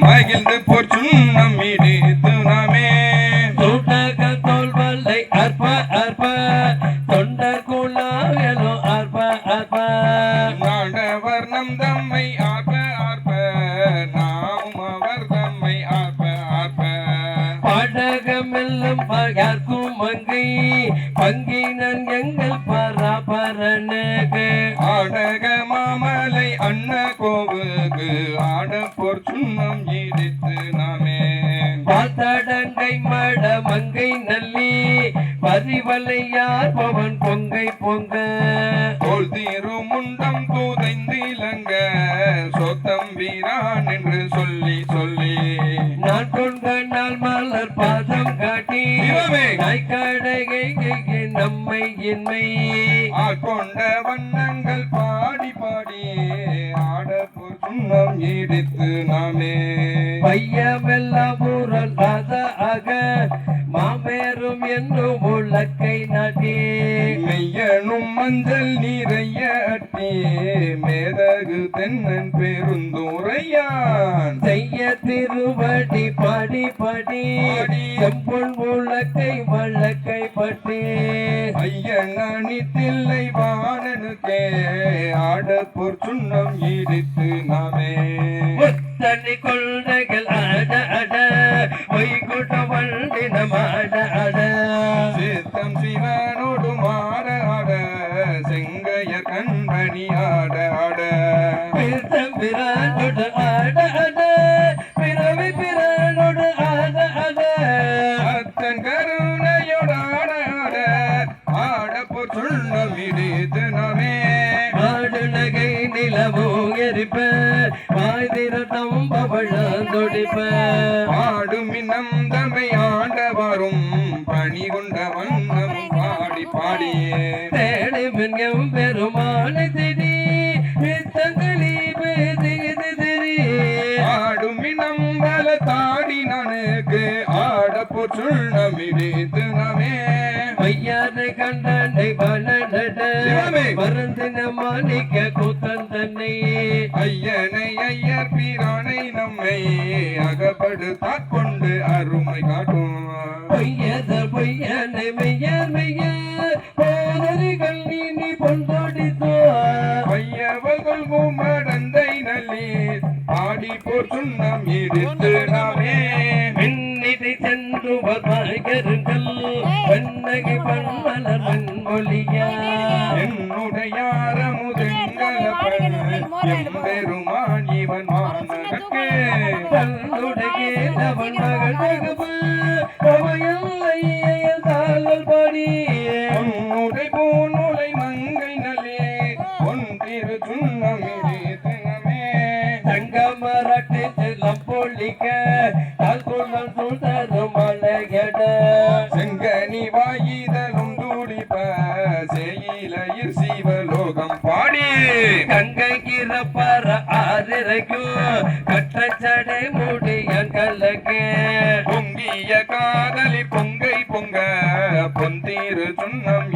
மகிழ்ந்து போர் சுண்ணம் இடித்து நாமே துடக தோல்வல்லை அற்ப அற்ப தொண்டர் குலாயலோ அற்ப அற்ப நாடவர் நம் தம்மை ஆர்ப்ப ஆர்ப்ப நாம் அவர் தம்மை ஆர்ப்ப ஆர்ப்ப பாடகமெல்லும் பகர்க்கும் மங்கை பங்கினன் எங்கள் பராபரனுக்கு ஆடக மாமலை அண்ண கோவுக்கு ஆட போர் சுண்ணம் இடித்து நாமே பாத்தடங்கை மட மங்கை நல்லி பரிவலையார் பவன் பொங்கை பொங்க தோல் தீரும் முண்டம் தூதைந்திலங்க சொத்தம் வீரான் என்று சொல்லி சொல்லி நான் கொண்ட நாள் மலர் பாதம் காட்டி நாய்க்கடகை நம்மை இன்மை ஆட்கொண்ட வண்ணங்கள் பாடி பாடி ஆட போர் சுண்ணம் இடித்து நாமே பையமெல்லாம் ஊரல் அத அக மாமேரும் என்னும் உலக்கை நாட்டி மெய்யனும் மஞ்சள் நீரைய அட்டி மேதகு தென்னன் பெருந்துரையான் செய்ய திருவடி பாடி பாடி செம்பொன் உலக்கை வழக்கை பட்டி ஐயன் அணித்தில்லை வாணனுக்கே ஆட போர் சுண்ணம் இடித்து நாமே முத்தனி கொள்ளைகள் அட அட வைகுண்ட வண்டினம் அட அட சித்தம் சிவனோடு மாட ஆட செங்கைய கண்மணி ஆட ஆட பித்தம் பிரானோடு அட அட பிறவி பிரானோடு அட அட அத்தன் கருணையோட ஆட ஆட ஆட போர் சுண்ணம் இடித்து நாமே ஆடுநகை நிலவோ எரிப்ப வாய்திரட்டம் பவழந்தொடிப்ப பாடும் இன்னம் தமை ஆண்டவரும் பணி கொண்ட வண்ணம் பாடி பாடி தேடி மின்யம் பெருமானை திடி வித்தங்களி பேதியது திரி ஆடும் இன்னம் பல தாடி நானுக்கு ஆட போர் சுண்ணம் இடித்து நாமே மையானை கண்டனை பலனட சிவமே. மருந்தின மாணிக்க கூத்தன் தன்னை ஐயனை ஐயர் பிரானை நம்மை அகப்படு தாட்கொண்டு அருமை காட்டும் பொய்யத பொய்யனை மெய்யர் மெய்யர் போதரிகள் நீ பொந்தோடித்தோ பையவர்கள் குமடந்தை நல்லீர் ஆடி போர் சுண்ணம் இடித்து நாமே மின்னிதை சென்று வர்மாய்கருங்கள் பெண்ணகி பண்மலர் மண்மொழியா என்னுடையார முதெங்கலப்பன் எம்பெருமான் இவன் மாநகர்க்கு தன்னுடைய அவன் மகள் தகுப்பு அவையல்லை தாளல் பாடி உன்னுடை பூநுலை மங்கை நல்லே ஒன் திரு சுண்ணம் இடித்து நாமே தங்கமரட்டு செல்லம் பொழிக்க தாழ்குணம் சுந்தரும் மலையட செங்கனி வாயிதலும் தூடிப்ப செய்யிலையில் சிவலோகம் பாடி கங்கை கிரப்பர ஆதிரைக்கும் கட்டச்சடை முடியங்களுக்கு பொங்கிய காதலி பொங்கை பொங்க பொந்தீரு சுண்ணம்